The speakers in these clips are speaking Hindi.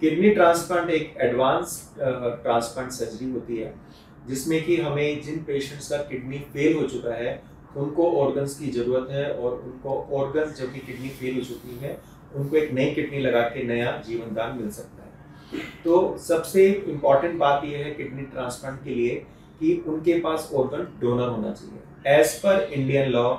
किडनी ट्रांसप्लांट एक एडवांस ट्रांसप्लांट सर्जरी होती है जिसमें कि हमें जिन पेशेंट्स का किडनी फेल हो चुका है उनको ऑर्गन्स की ज़रूरत है, और उनको ऑर्गन्स जो कि किडनी फेल हो चुकी है उनको एक नई किडनी लगा के नया जीवन दान मिल सकता है। तो सबसे इम्पॉर्टेंट बात यह है किडनी ट्रांसप्लांट के लिए कि उनके पास ऑर्गन डोनर होना चाहिए। As per Indian law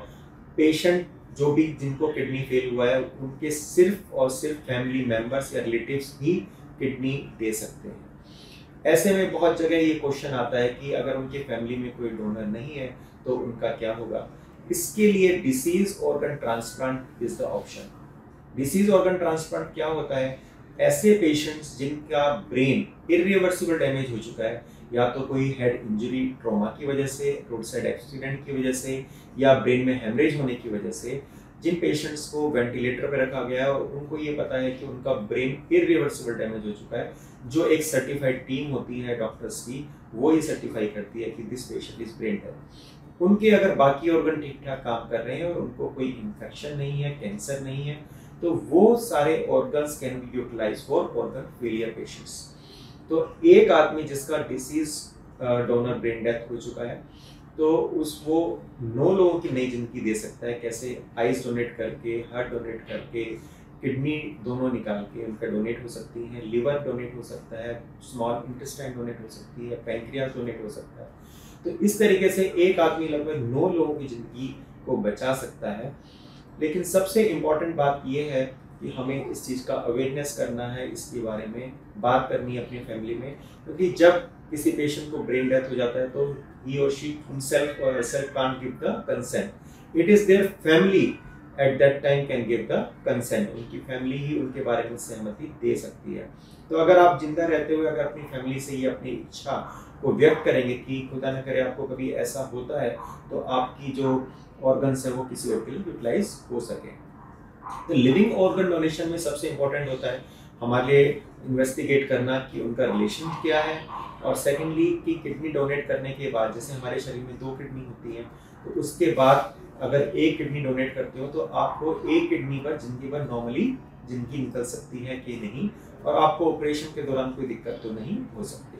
patient जो भी जिनको किडनी फेल हुआ है उनके सिर्फ और सिर्फ फैमिली मेंबर्स या रिलेटिव्स ही किडनी दे सकते हैं। ऐसे में बहुत जगह ये क्वेश्चन आता है कि अगर उनके फैमिली में कोई डोनर नहीं है तो उनका क्या होगा। इसके लिए disease organ transplant is the option. Disease organ transplant क्या होता है, ऐसे पेशेंट्स जिनका ब्रेन इरिवर्सिबल डैमेज हो चुका है, या तो कोई हेड इंजरी ट्रॉमा की वजह से, रोड साइड एक्सीडेंट की वजह से, या ब्रेन में हेमरेज होने की वजह से, जिन पेशेंट्स को वेंटिलेटर पर रखा गया है और उनको ये पता है कि उनका ब्रेन इरिवर्सिबल डैमेज हो चुका है, जो एक सर्टिफाइड टीम होती है डॉक्टर्स की वो ये सर्टिफाई करती है कि this patient is brain dead. उनके अगर बाकी ऑर्गन ठीक ठाक काम कर रहे हैं और उनको कोई इन्फेक्शन नहीं है, कैंसर नहीं है, तो वो सारे organs can be utilise for organ failure patients. तो एक आदमी जिसका डिसीज डोनर ब्रेन डेथ हो चुका है तो वो 9 लोगों की नई जिंदगी दे सकता है। कैसे? आइज डोनेट करके, हार्ट डोनेट करके, किडनी दोनों निकाल के उनका डोनेट हो सकती है, लिवर डोनेट हो सकता है, स्मॉल इंटेस्टाइन डोनेट हो सकती है, पैंक्रियास डोनेट हो सकता है। तो इस तरीके से एक आदमी लगभग 9 लोगों की जिंदगी को बचा सकता है। लेकिन सबसे इम्पॉर्टेंट बात यह है कि हमें इस चीज़ का अवेयरनेस करना है, इसके बारे में बात करनी है अपनी फैमिली में, क्योंकि जब किसी पेशेंट को ब्रेन डेथ हो जाता है तो he or she himself or herself can't give the consent. It is their family at that time can give the consent. उनकी फैमिली ही उनके बारे में सहमति दे सकती है। तो अगर आप जिंदा रहते हुए अगर अपनी फैमिली से ये अपनी इच्छा को व्यक्त करेंगे कि खुदा न करे आपको कभी ऐसा होता है तो आपकी जो ऑर्गन्स है वो किसी और के लिए यूटिलाइज हो सके। तो लिविंग ऑर्गन डोनेशन में सबसे इम्पोर्टेंट होता है हमारे लिए इन्वेस्टिगेट करना कि उनका रिलेशन क्या है, और सेकेंडली कि किडनी डोनेट करने के बाद, जैसे हमारे शरीर में 2 किडनी होती हैं, तो उसके बाद अगर एक किडनी डोनेट करते हो तो आपको एक किडनी पर जिंदगी भर नॉर्मली जिंदगी निकल सकती है कि नहीं, और आपको ऑपरेशन के दौरान कोई दिक्कत तो नहीं हो सकती।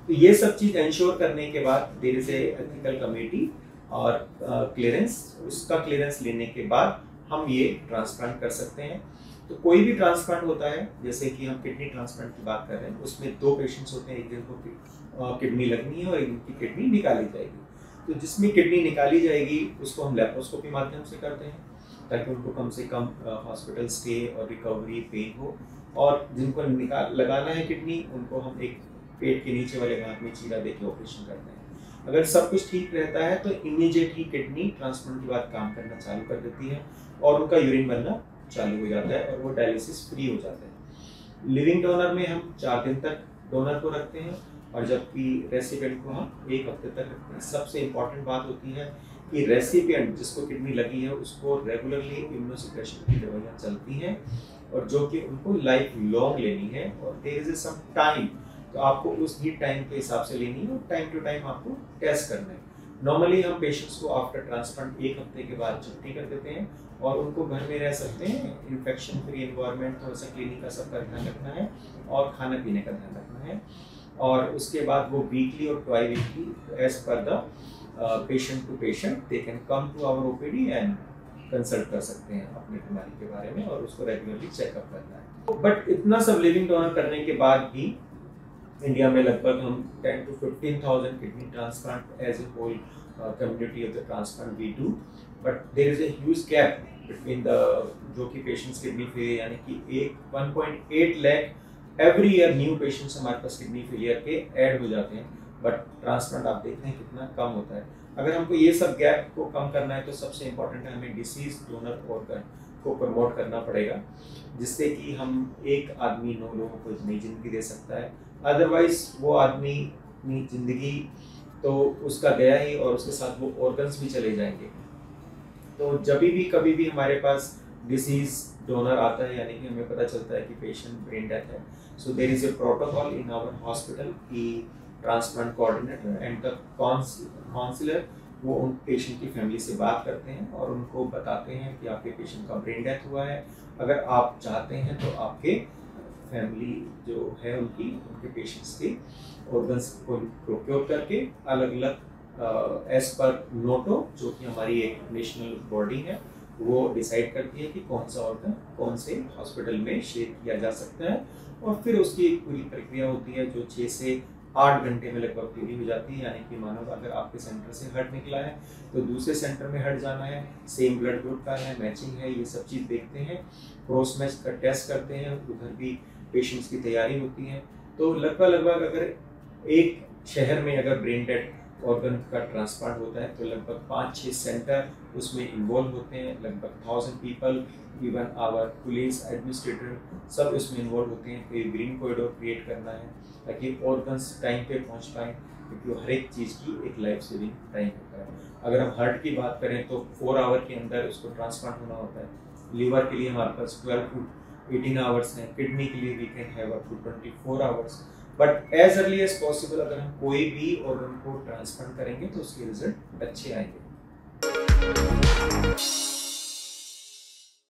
तो ये सब चीज़ इंश्योर करने के बाद there is a ethical committee और क्लियरेंस, उसका क्लियरेंस लेने के बाद हम ये ट्रांसप्लांट कर सकते हैं। तो कोई भी ट्रांसप्लांट होता है, जैसे कि हम किडनी ट्रांसप्लांट की बात कर रहे हैं, उसमें 2 पेशेंट्स होते हैं, एक जिनको किडनी लगनी है और एक जिनकी किडनी निकाली जाएगी। तो जिसमें किडनी निकाली जाएगी उसको हम लेप्रोस्कोपी माध्यम से करते हैं ताकि उनको कम से कम हॉस्पिटल स्टे और रिकवरी पेन हो, और जिनको लगाना है किडनी उनको हम एक पेट के नीचे वाले भाग में चीरा देके ऑपरेशन करते हैं। अगर सब कुछ ठीक रहता है तो इमीडिएट ही किडनी ट्रांसप्लांट के बाद काम करना चालू कर देती है और उनका यूरिन बनना चालू हो जाता है और वो डायलिसिस फ्री हो जाते हैं। लिविंग डोनर में हम 4 दिन तक डोनर को रखते हैं, और जबकि रेसिपिएंट को हम 1 हफ्ते तक रखते हैं। सबसे इम्पॉर्टेंट बात होती है कि रेसिपिएंट जिसको किडनी लगी है उसको रेगुलरली इम्यूनोसप्रेशन की दवाइयाँ चलती हैं, और जो कि उनको लाइफ लॉन्ग लेनी है, और देयर इज सम टाइम, तो आपको उस ही टाइम के हिसाब से लेनी है और टाइम टू टाइम आपको टेस्ट करना है। नॉर्मली हम पेशेंट्स को आफ्टर ट्रांसप्लांट 1 हफ्ते के बाद छुट्टी कर देते हैं और उनको घर में रह सकते हैं। इन्फेक्शन फ्री एनवायरनमेंट, थोड़ा सा क्लिनिक का सबका ध्यान रखना है और खाने पीने का ध्यान रखना है, और उसके बाद वो वीकली और twice weekly as per the patient to patient they can come to our OPD and consult कर सकते हैं अपनी बीमारी के बारे में, और उसको रेगुलरली चेकअप करना है। बट इतना सब लिविंग डोनर करने के बाद भी इंडिया में लगभग हम 10 to 15,000 kidney transplant as a whole community of the transplant we do, but there is a huge gap between the जो कि पेशेंट्स किडनी फेलियर यानी कि 1.8 lakh every year new patients हमारे पास किडनी फेलियर के ऐड हो जाते हैं, बट ट्रांसप्लांट आप देखते हैं कितना कम होता है। अगर हमको ये सब गैप को कम करना है तो सबसे इम्पोर्टेंट है हमें डिसीज डोनर ऑर्गन को प्रमोट करना पड़ेगा, जिससे कि हम एक आदमी 9 लोगों को नई जिंदगी दे सकता है। अदरवाइज वो आदमी अपनी जिंदगी तो उसका गया ही, और उसके साथ वो ऑर्गन्स भी चले जाएंगे। तो जब भी कभी भी हमारे पास डिसीज डोनर आता है, यानी कि हमें पता चलता है कि पेशेंट ब्रेन डेथ है, so there is a protocol in our hospital कि transplant coordinator and the counsellor वो उन पेशेंट की फैमिली से बात करते हैं और उनको बताते हैं कि आपके पेशेंट का ब्रेन डेथ हुआ है, अगर आप चाहते हैं तो आपके फैमिली जो है उनके पेशेंट्स के ऑर्गन्स को प्रोक्योर करके अलग अलग एज पर नोटो, जो कि हमारी एक नेशनल बॉडी है, वो डिसाइड करती है कि कौन सा ऑर्गन कौन से हॉस्पिटल में शेयर किया जा सकता है। और फिर उसकी एक पूरी प्रक्रिया होती है जो 6 से 8 घंटे में लगभग पूरी हो जाती है। यानी कि मानो अगर आपके सेंटर से हर्ट निकला है तो दूसरे सेंटर में हर्ट जाना है, सेम ब्लड ग्रुप का है, मैचिंग है, ये सब चीज़ देखते हैं, क्रॉस मैच का टेस्ट करते हैं, उधर भी पेशेंट्स की तैयारी होती है। तो लगभग अगर एक शहर में अगर ब्रेन डेड ऑर्गन का ट्रांसप्लांट होता है तो लगभग 5-6 सेंटर उसमें इन्वॉल्व होते हैं, लगभग 1000 people, even our police administrator सब इसमें इन्वॉल्व होते हैं। तो ग्रीन कॉरिडोर क्रिएट करना है ताकि ऑर्गन्स टाइम पे पहुंच पाएँ, क्योंकि हर एक चीज़ की एक लाइफ सेविंग टाइम होता है। अगर हम हार्ट की बात करें तो 4 आवर के अंदर उसको ट्रांसप्लांट होना होता है। लिवर के लिए हमारे पास 12 to 18 आवर्स हैं, किडनी के लिए we can have up to 24 hours, but as early as possible अगर हम कोई भी ऑर्गन को ट्रांसप्लांट करेंगे तो उसके रिजल्ट अच्छे आएंगे।